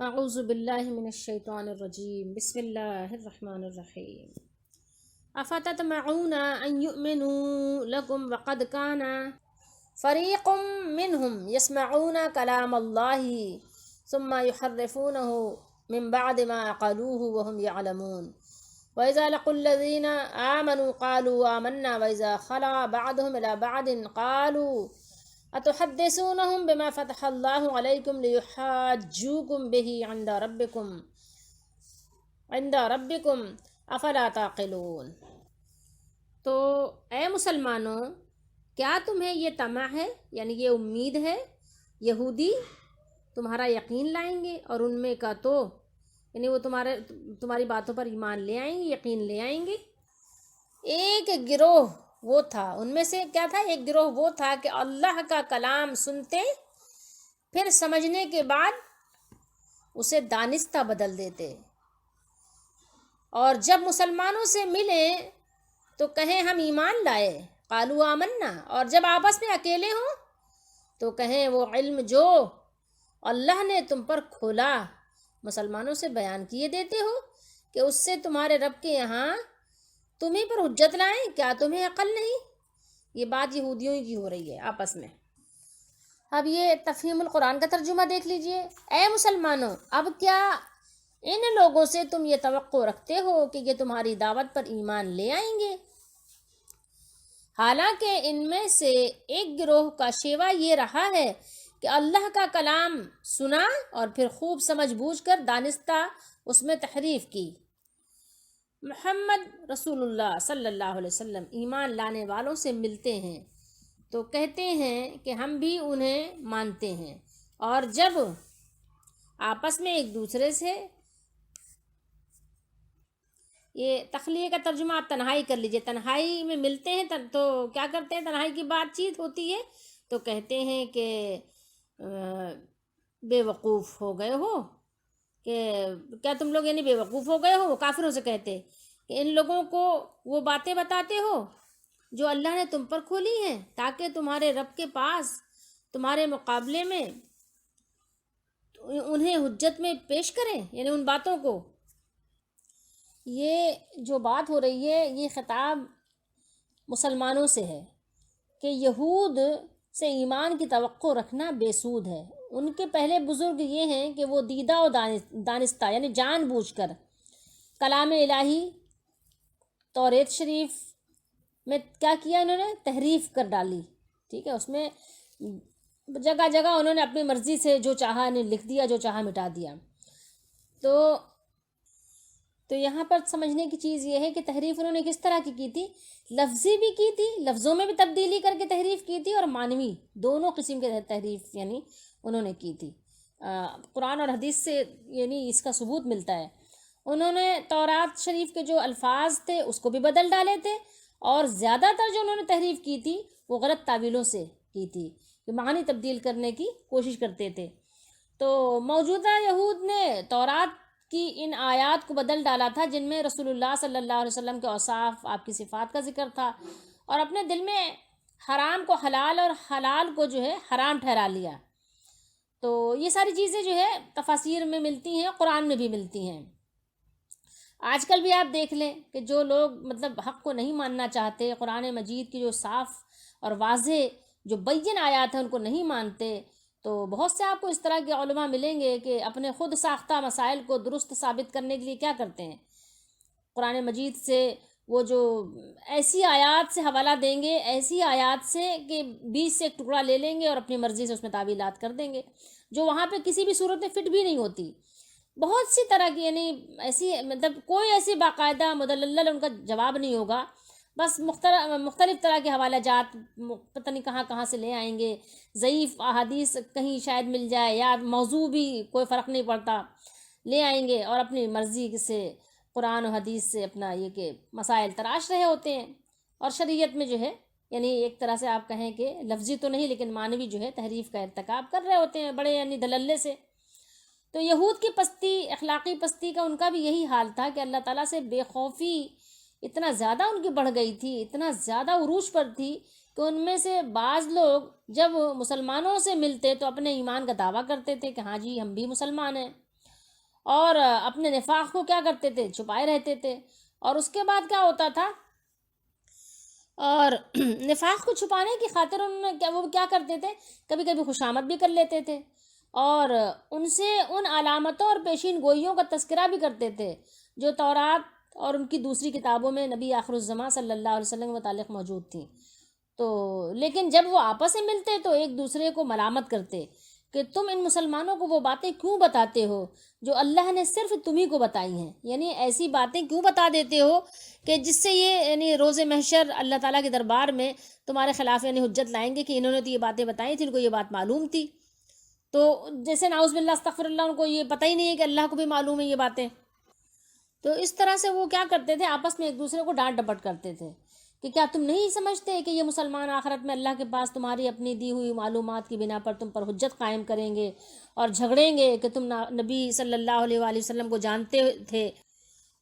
اعوذ باللہ من الشیطان الرجیم بسم اللہ الرحمن الرحیم افتطمعون ان یؤمنوا لکم وقد کان فریق منہم یسمعون کلام اللہ ثم یحرفونہ من بعد ما عقلوہ وهم یعلمون وإذا لقوا الذین آمنوا قالوا آمنا وإذا خلا بعضهم إلى بعض قالوا اتحدثونهم بما فتح اللہ علیکم لیحاجوکم بہ عند ربکم افلا تعقلون۔ تو اے مسلمانوں، کیا تمہیں یہ طمع ہے، یعنی یہ امید ہے یہودی تمہارا یقین لائیں گے، اور ان میں کا تو یعنی وہ تمہاری باتوں پر ایمان لے آئیں گے، یقین لے آئیں گے۔ ایک گروہ وہ تھا، ان میں سے کیا تھا، ایک گروہ وہ تھا کہ اللہ کا کلام سنتے، پھر سمجھنے کے بعد اسے دانستہ بدل دیتے، اور جب مسلمانوں سے ملیں تو کہیں ہم ایمان لائے، قالوا آمنا، اور جب آپس میں اکیلے ہوں تو کہیں وہ علم جو اللہ نے تم پر کھولا مسلمانوں سے بیان کیے دیتے ہو کہ اس سے تمہارے رب کے یہاں تمہیں پر حجت لائیں، کیا تمہیں عقل نہیں؟ یہ بات یہودیوں کی ہو رہی ہے آپس میں۔ اب یہ تفہیم القرآن کا ترجمہ دیکھ لیجئے۔ اے مسلمانوں، اب کیا ان لوگوں سے تم یہ توقع رکھتے ہو کہ یہ تمہاری دعوت پر ایمان لے آئیں گے؟ حالانکہ ان میں سے ایک گروہ کا شیوہ یہ رہا ہے کہ اللہ کا کلام سنا اور پھر خوب سمجھ بوجھ کر دانستہ اس میں تحریف کی۔ محمد رسول اللہ صلی اللہ علیہ وسلم ایمان لانے والوں سے ملتے ہیں تو کہتے ہیں کہ ہم بھی انہیں مانتے ہیں، اور جب آپس میں ایک دوسرے سے، یہ تخلیہ کا ترجمہ آپ تنہائی کر لیجئے، تنہائی میں ملتے ہیں تو کیا کرتے ہیں، تنہائی کی بات چیت ہوتی ہے تو کہتے ہیں کہ بے وقوف ہو گئے ہو، کہ کیا تم لوگ یعنی بے وقوف ہو گئے ہو، وہ کافروں سے کہتے کہ ان لوگوں کو وہ باتیں بتاتے ہو جو اللہ نے تم پر کھولی ہیں تاکہ تمہارے رب کے پاس تمہارے مقابلے میں انہیں حجت میں پیش کریں، یعنی ان باتوں کو۔ یہ جو بات ہو رہی ہے یہ خطاب مسلمانوں سے ہے کہ یہود سے ایمان کی توقع رکھنا بے سود ہے۔ ان کے پہلے بزرگ یہ ہیں کہ وہ دیدہ و دانستہ یعنی جان بوجھ کر کلام الہی توریت شریف میں کیا کیا، انہوں نے تحریف کر ڈالی، ٹھیک ہے، اس میں جگہ جگہ انہوں نے اپنی مرضی سے جو چاہا انہیں لکھ دیا، جو چاہا مٹا دیا۔ تو یہاں پر سمجھنے کی چیز یہ ہے کہ تحریف انہوں نے کس طرح کی تھی، لفظی بھی کی تھی، لفظوں میں بھی تبدیلی کر کے تحریف کی تھی، اور معنوی دونوں قسم کے تحریف یعنی انہوں نے کی تھی۔ قرآن اور حدیث سے یعنی اس کا ثبوت ملتا ہے۔ انہوں نے تورات شریف کے جو الفاظ تھے اس کو بھی بدل ڈالے تھے، اور زیادہ تر جو انہوں نے تحریف کی تھی وہ غلط تعویلوں سے کی تھی، کہ معنی تبدیل کرنے کی کوشش کرتے تھے۔ تو موجودہ یہود نے تورات کی ان آیات کو بدل ڈالا تھا جن میں رسول اللہ صلی اللہ علیہ وسلم کے اوصاف، آپ کی صفات کا ذکر تھا، اور اپنے دل میں حرام کو حلال اور حلال کو جو ہے حرام ٹھہرا لیا۔ تو یہ ساری چیزیں جو ہے تفاسیر میں ملتی ہیں، قرآن میں بھی ملتی ہیں۔ آج کل بھی آپ دیکھ لیں کہ جو لوگ مطلب حق کو نہیں ماننا چاہتے، قرآن مجید کی جو صاف اور واضح جو بین آیات ہیں ان کو نہیں مانتے، تو بہت سے آپ کو اس طرح کے علماء ملیں گے کہ اپنے خود ساختہ مسائل کو درست ثابت کرنے کے لیے کیا کرتے ہیں، قرآن مجید سے وہ جو ایسی آیات سے حوالہ دیں گے، ایسی آیات سے کہ 20 سے ایک ٹکڑا لے لیں گے اور اپنی مرضی سے اس میں تعویلات کر دیں گے جو وہاں پہ کسی بھی صورت میں فٹ بھی نہیں ہوتی۔ بہت سی طرح کی یعنی ایسی مطلب کوئی ایسی باقاعدہ مدلل ان کا جواب نہیں ہوگا، بس مختلف طرح کے حوالہ جات پتہ نہیں کہاں کہاں سے لے آئیں گے، ضعیف احادیث کہیں شاید مل جائے یا موضوع بھی کوئی فرق نہیں پڑتا، لے آئیں گے اور اپنی مرضی سے قرآن و حدیث سے اپنا یہ کہ مسائل تراش رہے ہوتے ہیں، اور شریعت میں جو ہے یعنی ایک طرح سے آپ کہیں کہ لفظی تو نہیں لیکن معنوی جو ہے تحریف کا ارتکاب کر رہے ہوتے ہیں بڑے یعنی دللے سے۔ تو یہود کی پستی، اخلاقی پستی کا ان کا بھی یہی حال تھا کہ اللہ تعالیٰ سے بے خوفی اتنا زیادہ ان کی بڑھ گئی تھی، اتنا زیادہ عروج پر تھی کہ ان میں سے بعض لوگ جب مسلمانوں سے ملتے تو اپنے ایمان کا دعویٰ کرتے تھے کہ ہاں جی ہم بھی مسلمان ہیں، اور اپنے نفاق کو کیا کرتے تھے؟ چھپائے رہتے تھے. اور اس کے بعد کیا ہوتا تھا؟ اور نفاق کو چھپانے کی خاطر انہوں نے وہ کیا کرتے تھے؟ کبھی کبھی خوشامد بھی کر لیتے تھے اور ان سے ان علامتوں اور پیشین گوئیوں کا تذکرہ بھی کرتے تھے جو تورات اور ان کی دوسری کتابوں میں نبی آخر الزماں صلی اللہ علیہ وسلم کے متعلق موجود تھیں. تو لیکن جب وہ آپس میں ملتے تو ایک دوسرے کو ملامت کرتے کہ تم ان مسلمانوں کو وہ باتیں کیوں بتاتے ہو جو اللہ نے صرف تمہیں کو بتائی ہیں. یعنی ایسی باتیں کیوں بتا دیتے ہو کہ جس سے یہ یعنی روز محشر اللہ تعالیٰ کے دربار میں تمہارے خلاف یعنی حجت لائیں گے کہ انہوں نے تو یہ باتیں بتائی تھیں، ان کو یہ بات معلوم تھی. تو جیسے نعوذ باللہ استغفر اللہ، ان کو یہ پتہ ہی نہیں ہے کہ اللہ کو بھی معلوم ہے یہ باتیں. تو اس طرح سے وہ کیا کرتے تھے؟ آپس میں ایک دوسرے کو ڈانٹ ڈپٹ کرتے تھے کہ کیا تم نہیں سمجھتے کہ یہ مسلمان آخرت میں اللہ کے پاس تمہاری اپنی دی ہوئی معلومات کی بنا پر تم پر حجت قائم کریں گے اور جھگڑیں گے کہ تم نبی صلی اللہ علیہ وآلہ وسلم کو جانتے تھے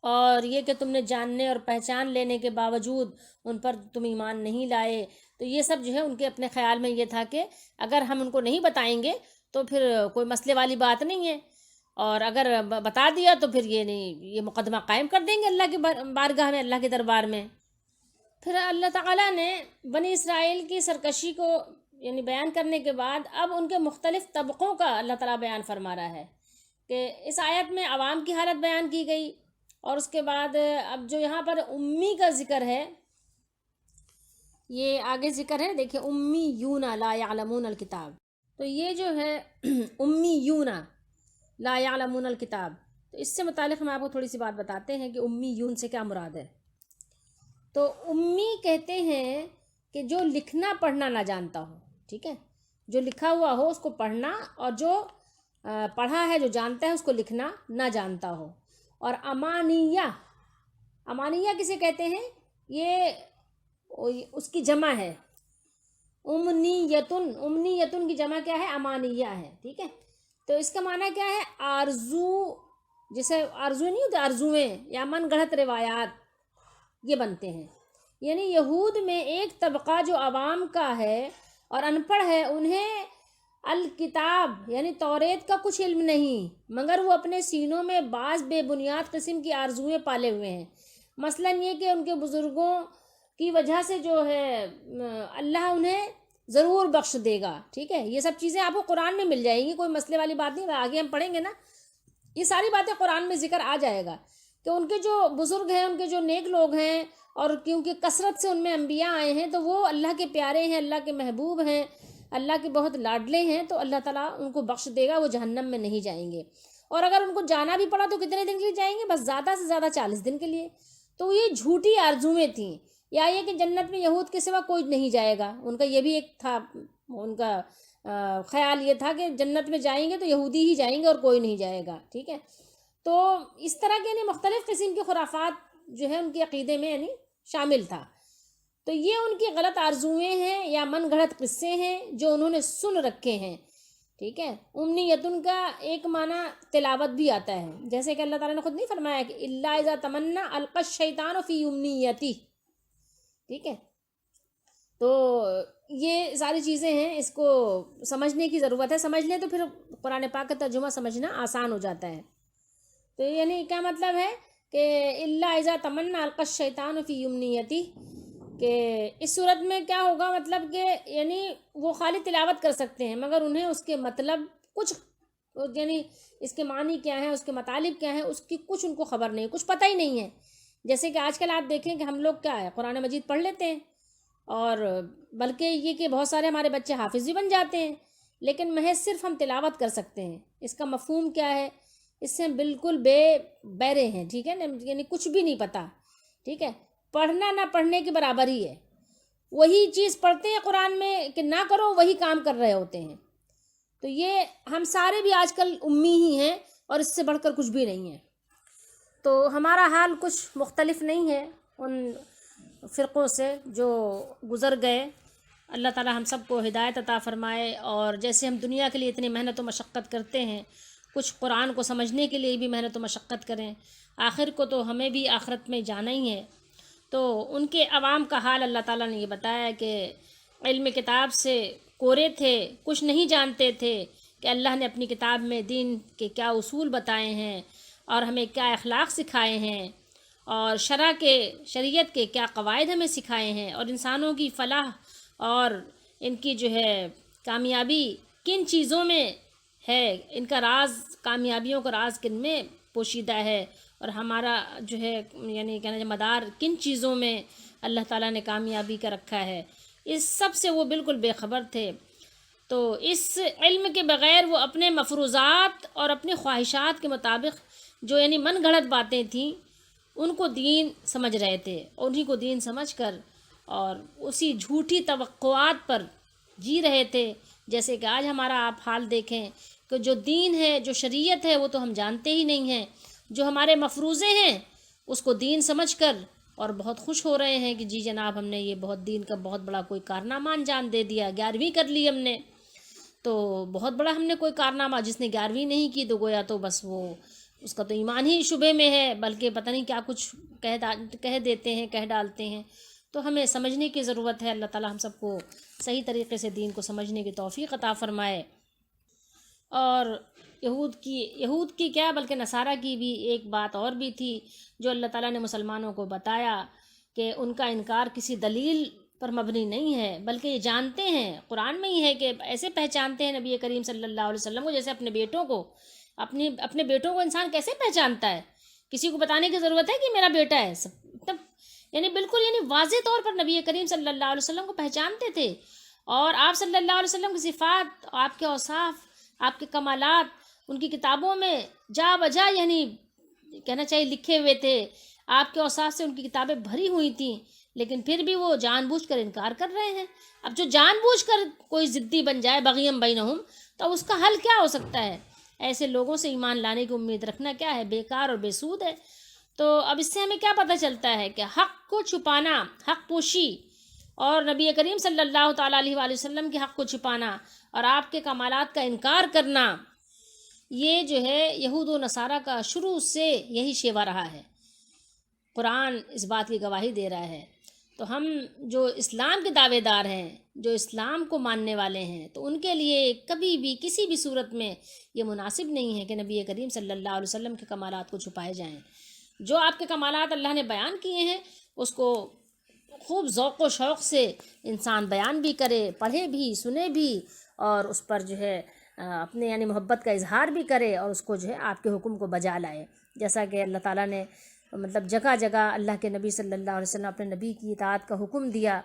اور یہ کہ تم نے جاننے اور پہچان لینے کے باوجود ان پر تم ایمان نہیں لائے. تو یہ سب جو ہے ان کے اپنے خیال میں یہ تھا کہ اگر ہم ان کو نہیں بتائیں گے تو پھر کوئی مسئلے والی بات نہیں ہے، اور اگر بتا دیا تو پھر یہ نہیں، یہ مقدمہ قائم کر دیں گے اللہ کی بارگاہ میں، اللہ کے دربار میں. پھر اللہ تعالیٰ نے بنی اسرائیل کی سرکشی کو یعنی بیان کرنے کے بعد اب ان کے مختلف طبقوں کا اللہ تعالیٰ بیان فرما رہا ہے کہ اس آیت میں عوام کی حالت بیان کی گئی، اور اس کے بعد اب جو یہاں پر امی کا ذکر ہے، یہ آگے ذکر ہے، دیکھیں امیون لا یعلمون الکتاب. تو یہ جو ہے امیون لا یعلمون الکتاب، تو اس سے متعلق ہم آپ کو تھوڑی سی بات بتاتے ہیں کہ امیون سے کیا مراد ہے. تو امی کہتے ہیں کہ جو لکھنا پڑھنا نہ جانتا ہو، ٹھیک ہے، جو لکھا ہوا ہو اس کو پڑھنا، اور جو پڑھا ہے جو جانتا ہے اس کو لکھنا نہ جانتا ہو. اور امانیہ، امانیہ کسے کہتے ہیں؟ یہ اس کی جمع ہے امنیتن، امنیتن کی جمع کیا ہے؟ امانیہ ہے، ٹھیک ہے. تو اس کا معنی کیا ہے؟ آرزو، جسے آرزو نہیں ہوتے، آرزویں یا من گڑھت روایات یہ بنتے ہیں. یعنی یہود میں ایک طبقہ جو عوام کا ہے اور ان پڑھ ہے، انہیں الکتاب یعنی توریت کا کچھ علم نہیں، مگر وہ اپنے سینوں میں بعض بے بنیاد قسم کی آرزویں پالے ہوئے ہیں. مثلا یہ کہ ان کے بزرگوں کی وجہ سے جو ہے اللہ انہیں ضرور بخش دے گا، ٹھیک ہے. یہ سب چیزیں آپ کو قرآن میں مل جائیں گی، کوئی مسئلے والی بات نہیں. آگے ہم پڑھیں گے نا، یہ ساری باتیں قرآن میں ذکر آ جائے گا کہ ان کے جو بزرگ ہیں، ان کے جو نیک لوگ ہیں، اور کیونکہ کثرت سے ان میں انبیاء آئے ہیں تو وہ اللہ کے پیارے ہیں، اللہ کے محبوب ہیں، اللہ کے بہت لاڈلے ہیں، تو اللہ تعالیٰ ان کو بخش دے گا، وہ جہنم میں نہیں جائیں گے. اور اگر ان کو جانا بھی پڑا تو کتنے دن کے لیے جائیں گے؟ بس زیادہ سے زیادہ 40 دن کے لیے. تو یہ جھوٹی آرزویں تھیں، یا یہ کہ جنت میں یہود کے سوا کوئی نہیں جائے گا. ان کا یہ بھی ایک تھا، ان کا خیال یہ تھا کہ جنت میں جائیں گے تو یہودی ہی جائیں گے اور کوئی نہیں جائے گا، ٹھیک ہے. تو اس طرح کے یعنی مختلف قسم کی خرافات جو ہے ان کے عقیدے میں یعنی شامل تھا. تو یہ ان کی غلط آرزویں ہیں یا من گھڑت قصے ہیں جو انہوں نے سن رکھے ہیں، ٹھیک ہے. امنیتن کا ایک معنی تلاوت بھی آتا ہے، جیسے کہ اللہ تعالیٰ نے خود نہیں فرمایا کہ الا اذا تمنا القى الشیطان فی امنیتی، ٹھیک ہے. تو یہ ساری چیزیں ہیں، اس کو سمجھنے کی ضرورت ہے. سمجھ لیں تو پھر قرآن پاک کا ترجمہ سمجھنا آسان ہو جاتا ہے. تو یعنی کیا مطلب ہے کہ الا اذا تمنا القى الشیطان فی امنیتی، کہ اس صورت میں کیا ہوگا؟ مطلب کہ یعنی وہ خالی تلاوت کر سکتے ہیں مگر انہیں اس کے مطلب کچھ یعنی اس کے معنی کیا ہیں، اس کے مطالب کیا ہیں، اس کی کچھ ان کو خبر نہیں، کچھ پتہ ہی نہیں ہے. جیسے کہ آج کل آپ دیکھیں کہ ہم لوگ کیا ہے، قرآن مجید پڑھ لیتے ہیں، اور بلکہ یہ کہ بہت سارے ہمارے بچے حافظ بھی بن جاتے ہیں، لیکن محض صرف ہم تلاوت کر سکتے ہیں. اس کا مفہوم کیا ہے، اس سے ہم بالکل بے بہرے ہیں، ٹھیک ہے نا، یعنی کچھ بھی نہیں پتہ، ٹھیک ہے. پڑھنا نہ پڑھنے کے برابر ہی ہے. وہی چیز پڑھتے ہیں قرآن میں کہ نہ کرو، وہی کام کر رہے ہوتے ہیں. تو یہ ہم سارے بھی آج کل امی ہی ہیں، اور اس سے بڑھ کر کچھ بھی نہیں ہے. تو ہمارا حال کچھ مختلف نہیں ہے ان فرقوں سے جو گزر گئے. اللہ تعالی ہم سب کو ہدایت عطا فرمائے. اور جیسے ہم دنیا کے لیے اتنی محنت و مشقت کرتے ہیں، کچھ قرآن کو سمجھنے کے لیے بھی محنت و مشقت کریں. آخر کو تو ہمیں بھی آخرت میں جانا ہی ہے. تو ان کے عوام کا حال اللہ تعالیٰ نے یہ بتایا کہ علم کتاب سے کورے تھے، کچھ نہیں جانتے تھے کہ اللہ نے اپنی کتاب میں دین کے کیا اصول بتائے ہیں، اور ہمیں کیا اخلاق سکھائے ہیں، اور شریعت کے کیا قواعد ہمیں سکھائے ہیں، اور انسانوں کی فلاح اور ان کی جو ہے کامیابی کن چیزوں میں ہے، ان کا راز، کامیابیوں کا راز کن میں پوشیدہ ہے، اور ہمارا جو ہے یعنی کہنا مدار کن چیزوں میں اللہ تعالیٰ نے کامیابی کا رکھا ہے، اس سب سے وہ بالکل بے خبر تھے۔ تو اس علم کے بغیر وہ اپنے مفروضات اور اپنی خواہشات کے مطابق جو یعنی من گھڑت باتیں تھیں ان کو دین سمجھ رہے تھے، انہی کو دین سمجھ کر اور اسی جھوٹی توقعات پر جی رہے تھے۔ جیسے کہ آج ہمارا آپ حال دیکھیں کہ جو دین ہے، جو شریعت ہے، وہ تو ہم جانتے ہی نہیں ہیں، جو ہمارے مفروضے ہیں اس کو دین سمجھ کر اور بہت خوش ہو رہے ہیں کہ جی جناب ہم نے یہ بہت دین کا بہت بڑا کوئی کارنامہ انجام دے دیا، 11ویں کر لی ہم نے، تو بہت بڑا ہم نے کوئی کارنامہ، جس نے 11ویں نہیں کی تو گویا تو بس وہ اس کا تو ایمان ہی شبے میں ہے، بلکہ پتہ نہیں کیا کچھ کہہ دیتے ہیں، کہہ ڈالتے ہیں۔ تو ہمیں سمجھنے کی ضرورت ہے، اللہ تعالیٰ ہم سب کو صحیح طریقے سے دین کو سمجھنے کی توفیق عطا فرمائے۔ اور یہود کی کیا بلکہ نصارہ کی بھی ایک بات اور بھی تھی جو اللہ تعالیٰ نے مسلمانوں کو بتایا کہ ان کا انکار کسی دلیل پر مبنی نہیں ہے، بلکہ یہ جانتے ہیں، قرآن میں ہی ہے کہ ایسے پہچانتے ہیں نبی کریم صلی اللہ علیہ وسلم کو جیسے اپنے بیٹوں کو، اپنے بیٹوں کو انسان کیسے پہچانتا ہے، کسی کو بتانے کی ضرورت ہے کہ میرا بیٹا ہے، تب یعنی بالکل یعنی واضح طور پر نبی کریم صلی اللہ علیہ وسلم کو پہچانتے تھے، اور آپ صلی اللہ علیہ وسلم کی صفات، آپ کے اوصاف، آپ کے کمالات ان کی کتابوں میں جا بجا یعنی کہنا چاہیے لکھے ہوئے تھے، آپ کے اوصاف سے ان کی کتابیں بھری ہوئی تھیں، لیکن پھر بھی وہ جان بوجھ کر انکار کر رہے ہیں۔ اب جو جان بوجھ کر کوئی ضدی بن جائے بغیم بینہم، تو اس کا حل کیا ہو سکتا ہے؟ ایسے لوگوں سے ایمان لانے کی امید رکھنا کیا ہے؟ بیکار اور بے سود ہے۔ تو اب اس سے ہمیں کیا پتہ چلتا ہے کہ حق کو چھپانا، حق پوشی، اور نبی کریم صلی اللہ تعالیٰ علیہ وآلہ وسلم کے حق کو چھپانا اور آپ کے کمالات کا انکار کرنا، یہ جو ہے یہود و نصارہ کا شروع سے یہی شیوا رہا ہے۔ قرآن اس بات کی گواہی دے رہا ہے۔ تو ہم جو اسلام کے دعوے دار ہیں، جو اسلام کو ماننے والے ہیں، تو ان کے لیے کبھی بھی کسی بھی صورت میں یہ مناسب نہیں ہے کہ نبی کریم صلی اللہ علیہ وسلم کے کمالات کو چھپائے جائیں۔ جو آپ کے کمالات اللہ نے بیان کیے ہیں اس کو خوب ذوق و شوق سے انسان بیان بھی کرے، پڑھے بھی، سنے بھی، اور اس پر جو ہے اپنے یعنی محبت کا اظہار بھی کرے، اور اس کو جو ہے آپ کے حکم کو بجا لائے، جیسا کہ اللہ تعالیٰ نے مطلب جگہ جگہ اللہ کے نبی صلی اللہ علیہ وسلم اپنے نبی کی اطاعت کا حکم دیا۔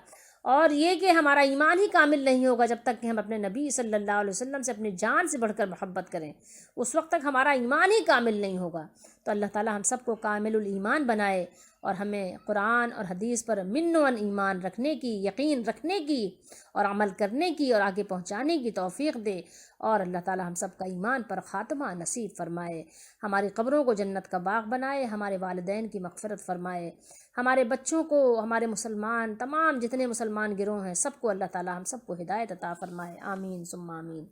اور یہ کہ ہمارا ایمان ہی کامل نہیں ہوگا جب تک کہ ہم اپنے نبی صلی اللہ علیہ وسلم سے اپنی جان سے بڑھ کر محبت کریں، اس وقت تک ہمارا ایمان ہی کامل نہیں ہوگا۔ تو اللہ تعالیٰ ہم سب کو کامل الایمان بنائے، اور ہمیں قرآن اور حدیث پر منّ ایمان رکھنے کی، یقین رکھنے کی، اور عمل کرنے کی، اور آگے پہنچانے کی توفیق دے، اور اللہ تعالیٰ ہم سب کا ایمان پر خاتمہ نصیب فرمائے، ہماری قبروں کو جنت کا باغ بنائے، ہمارے والدین کی مغفرت فرمائے، ہمارے بچوں کو، ہمارے مسلمان تمام جتنے مسلمان گروہ ہیں سب کو اللہ تعالیٰ ہم سب کو ہدایت عطا فرمائے، آمین ثم آمین۔